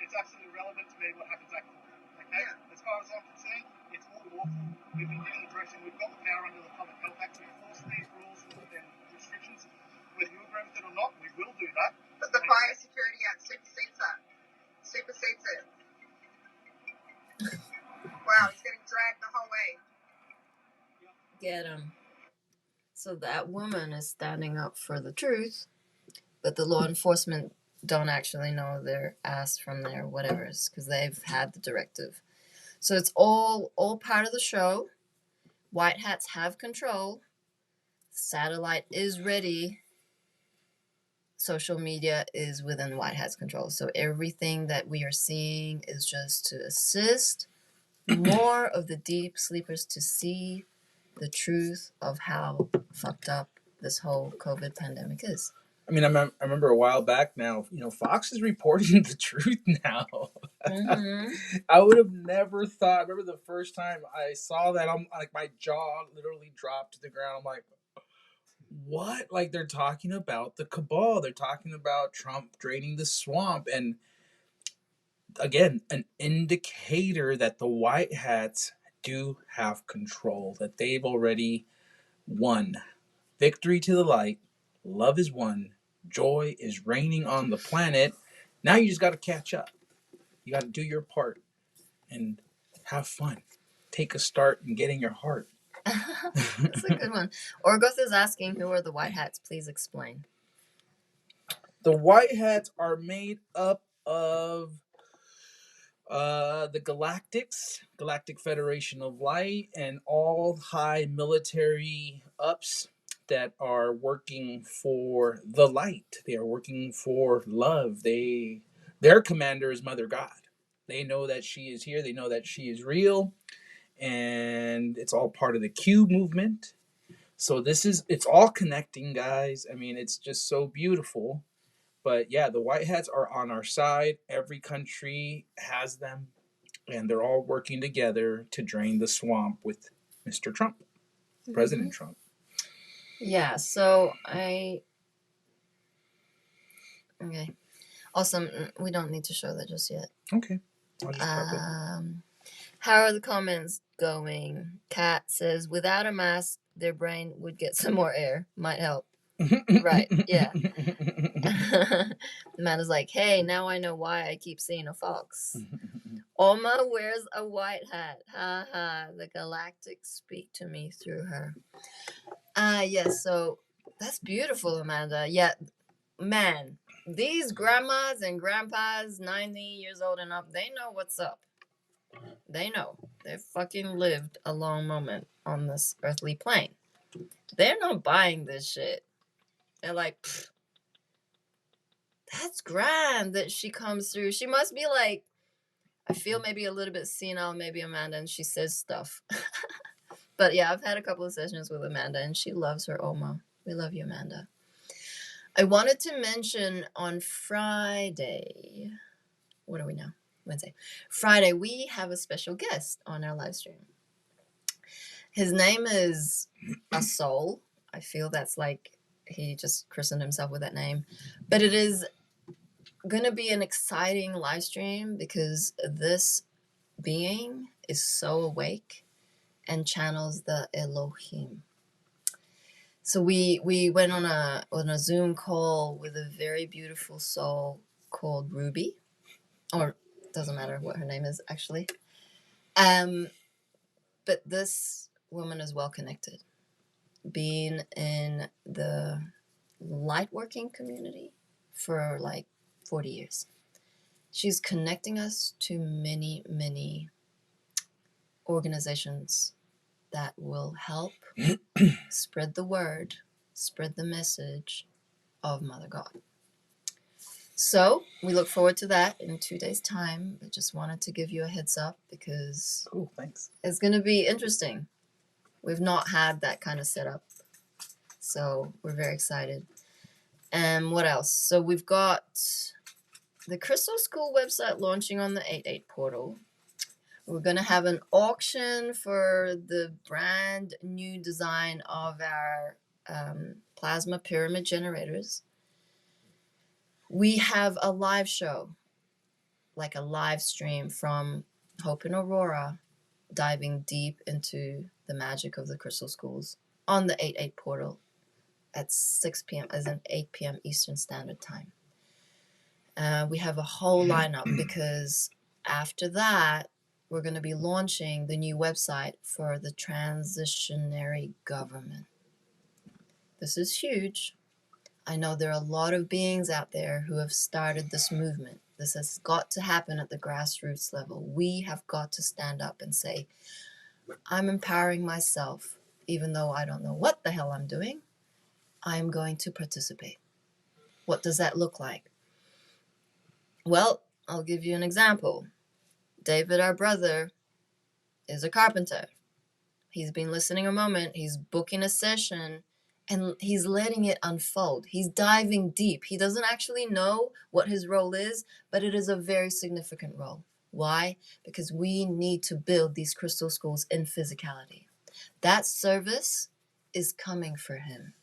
It's absolutely irrelevant to me what happens at court. Okay? Yeah. As far as I'm concerned, it's all lawful. We've been given the direction. We've got the power under the Public Health Act to enforce these rules and restrictions. Whether you agree with it or not, we will do that. But the Biosecurity Act supersedes that. Supersedes it. Wow, he's getting dragged the whole way. Get him. So that woman is standing up for the truth, but the law enforcement don't actually know their ass from their whatevers because they've had the directive. So it's all part of the show. White hats have control. Satellite is ready. Social media is within white hats control. So everything that we are seeing is just to assist more of the deep sleepers to see the truth of how fucked up this whole COVID pandemic is. I mean, I remember a while back now, Fox is reporting the truth now. Mm-hmm. I would have never thought. I remember the first time I saw that, I'm like, my jaw literally dropped to the ground. I'm like, what? Like, they're talking about the cabal. They're talking about Trump draining the swamp. And again, an indicator that the white hats do have control, that they've already won. Victory to the light. Love is won. Joy is reigning on the planet. Now you just got to catch up. You got to do your part and have fun. Take a start in getting your heart. That's a good one. Orgoth is asking, who are the white hats? Please explain. The white hats are made up of the Galactic Federation of Light, and all high military ups that are working for the light. They are working for love. Their commander is Mother God. They know that she is here. They know that she is real, and it's all part of the Q movement. So it's all connecting, guys. I mean, it's just so beautiful. But yeah, the white hats are on our side. Every country has them, and they're all working together to drain the swamp with Mr. Trump, President Trump. Yeah, so okay. Awesome. We don't need to show that just yet. Okay. I'll just pop it. How are the comments going? Kat says, without a mask, their brain would get some more air. Might help. Right, yeah. Amanda's like, hey, now I know why I keep seeing a fox. Oma wears a white hat. Ha ha. The galactics speak to me through her. Yes, so that's beautiful, Amanda. Yeah, man, these grandmas and grandpas, 90 years old and up, they know what's up. They know. They've fucking lived a long moment on this earthly plane. They're not buying this shit. They're like, pfft. that's grand that she comes through. She must be like, I feel maybe a little bit senile, maybe Amanda, and she says stuff. But yeah, I've had a couple of sessions with Amanda, and she loves her Oma. We love you, Amanda. I wanted to mention on Friday, what are we now? Wednesday. Friday, we have a special guest on our live stream. His name is A Soul. I feel that's like he just christened himself with that name. But it is going to be an exciting live stream because this being is so awake and channels the Elohim. So we went on a Zoom call with a very beautiful soul called Ruby, or doesn't matter what her name is actually. But this woman is well connected, being in the light working community for like 40 years. She's connecting us to many, many organizations that will help spread the word, spread the message of Mother God. So we look forward to that in 2 days' time. I just wanted to give you a heads up because Cool, thanks. it's going to be interesting. We've not had that kind of setup. So we're very excited. And what else? So we've got the Crystal School website launching on the 88 portal. We're going to have an auction for the brand new design of our plasma pyramid generators. We have a live show, like a live stream from Hope and Aurora, diving deep into the magic of the Crystal Schools on the 88 portal at 6 p.m. as in 8 p.m. Eastern Standard Time. We have a whole lineup because after that, we're going to be launching the new website for the transitionary government. This is huge. I know there are a lot of beings out there who have started this movement. This has got to happen at the grassroots level. We have got to stand up and say, I'm empowering myself, even though I don't know what the hell I'm doing. I'm going to participate. What does that look like? Well, I'll give you an example. David, our brother, is a carpenter. He's been listening a moment. He's booking a session and he's letting it unfold. He's diving deep. He doesn't actually know what his role is, but it is a very significant role. Why? Because we need to build these crystal schools in physicality. That service is coming for him.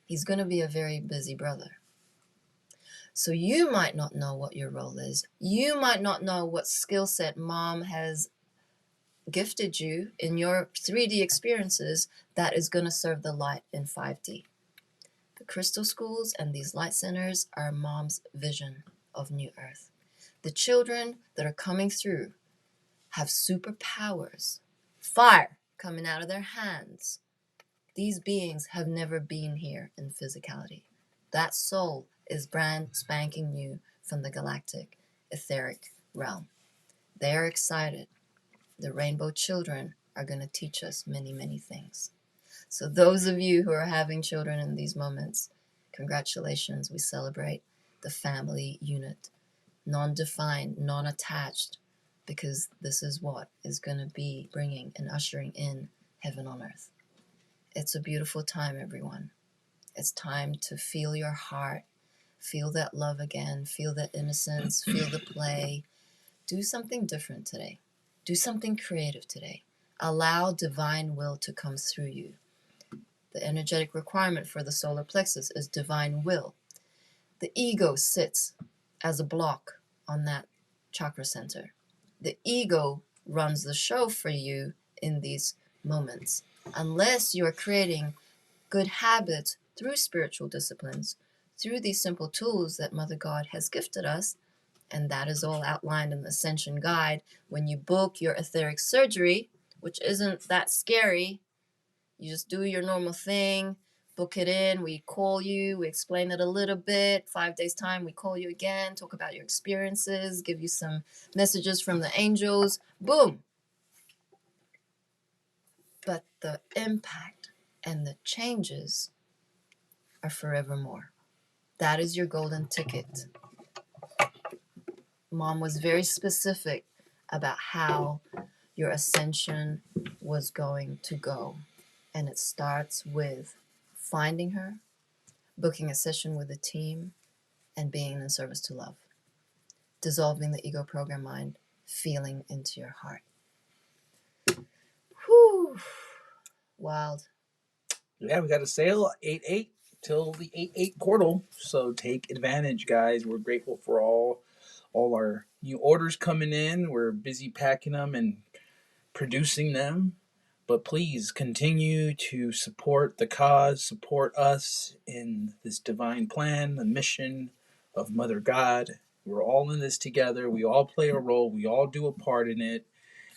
He's going to be a very busy brother. So you might not know what your role is. You might not know what skill set mom has gifted you in your 3D experiences that is going to serve the light in 5D. The crystal schools and these light centers are mom's vision of New Earth. The children that are coming through have superpowers, fire coming out of their hands. These beings have never been here in physicality. That soul is brand spanking new from the galactic etheric realm. They are excited. The rainbow children are going to teach us many, many things. So those of you who are having children in these moments, congratulations. We celebrate the family unit, non-defined, non-attached, because this is what is going to be bringing and ushering in heaven on earth. It's a beautiful time, everyone. It's time to feel your heart, feel that love again, feel that innocence, feel the play. Do something different today. Do something creative today. Allow divine will to come through you. The energetic requirement for the solar plexus is divine will. The ego sits as a block on that chakra center. The ego runs the show for you in these moments. Unless you are creating good habits through spiritual disciplines, through these simple tools that Mother God has gifted us, and that is all outlined in the Ascension Guide. When you book your etheric surgery, which isn't that scary, you just do your normal thing, book it in, we call you, we explain it a little bit, 5 days time, we call you again, talk about your experiences, give you some messages from the angels, boom. But the impact and the changes are forevermore. That is your golden ticket Mom was very specific about how your ascension was going to go. And it starts with finding her, booking a session with a team, and being in service to love. Dissolving the ego program mind, feeling into your heart. Whew. Wild. Yeah, we got a sale 8/8 till the 8/8 portal. So take advantage, guys. We're grateful for all our new orders coming in. We're busy packing them and producing them. But please continue to support the cause, support us in this divine plan, the mission of Mother God. We're all in this together. We all play a role. We all do a part in it,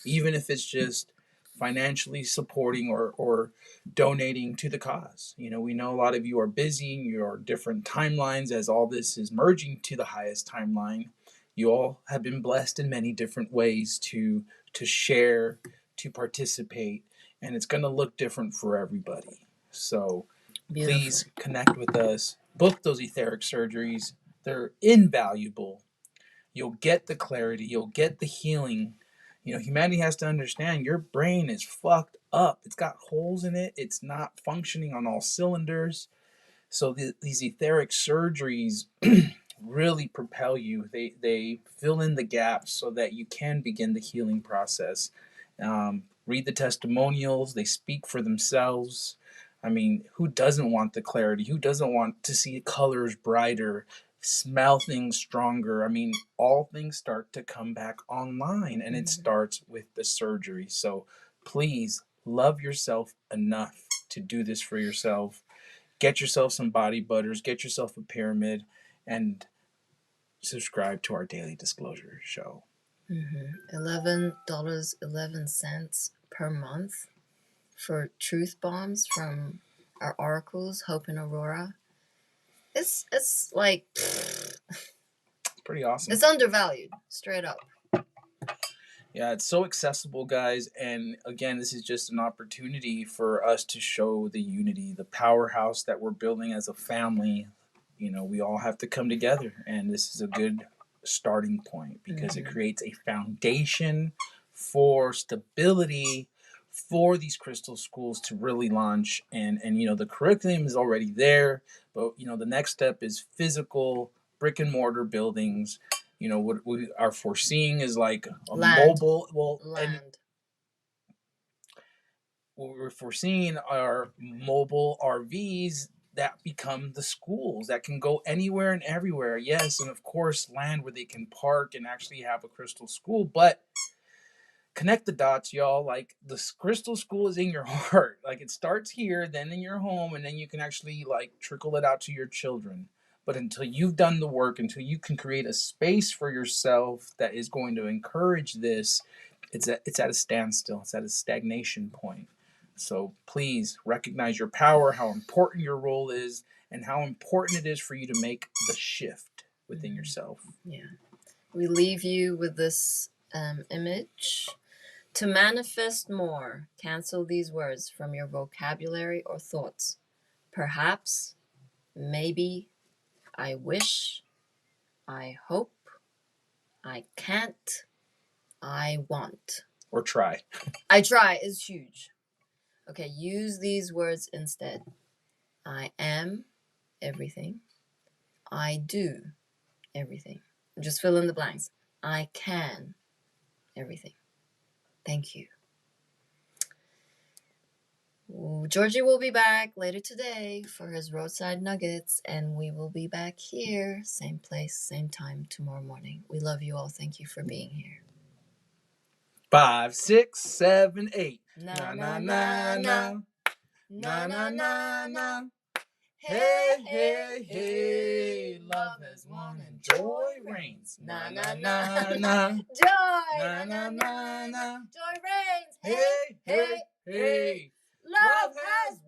even if it's just financially supporting or donating to the cause. You know, we know a lot of you are busy, your different timelines as all this is merging to the highest timeline. You all have been blessed in many different ways to share, to participate, and it's going to look different for everybody. So Beautiful. please connect with us, book those etheric surgeries. They're invaluable. You'll get the clarity, you'll get the healing. You know, humanity has to understand your brain is fucked up. It's got holes in it. It's not functioning on all cylinders. So these etheric surgeries really propel you. They fill in the gaps so that you can begin the healing process. Read the testimonials. They speak for themselves. I mean, who doesn't want the clarity? Who doesn't want to see colors brighter, smell things stronger? I mean, all things start to come back online, and it starts with the surgery. So please love yourself enough to do this for yourself. Get yourself some body butters, get yourself a pyramid, and subscribe to our daily disclosure show. $11.11 per month for truth bombs from our oracles, Hope and Aurora. It's like Pretty awesome. it's undervalued, straight up. Yeah, it's so accessible, guys. And again, this is just an opportunity for us to show the unity, the powerhouse that we're building as a family. You know, we all have to come together, and this is a good starting point because it creates a foundation for stability for these crystal schools to really launch. And you know, the curriculum is already there, but you know, the next step is physical brick and mortar buildings. You know, what we are foreseeing is like a mobile, and what we're foreseeing are mobile RVs that become the schools that can go anywhere and everywhere. Yes, and of course, land where they can park and actually have a crystal school. But connect the dots, y'all. Like, the crystal school is in your heart. Like, it starts here, then in your home, and then you can actually like trickle it out to your children. But until you've done the work, until you can create a space for yourself that is going to encourage this, it's at a standstill. It's at a stagnation point. So please recognize your power, how important your role is, and how important it is for you to make the shift within yourself. Yeah. We leave you with this image. To manifest more, cancel these words from your vocabulary or thoughts. Perhaps, maybe, I wish, I hope, I can't, I want. Or try. I try is huge. Okay, use these words instead. I am everything. I do everything. Just fill in the blanks. I can everything. Thank you. Georgie will be back later today for his roadside nuggets, and we will be back here, same place, same time tomorrow morning. We love you all. Thank you for being here. 5, 6, 7, 8. Na na na na. Na na na na. Hey, hey, hey, love has won and joy reigns. Na na na na. Joy. Na na na na. Joy reigns. Hey, hey, hey. Love has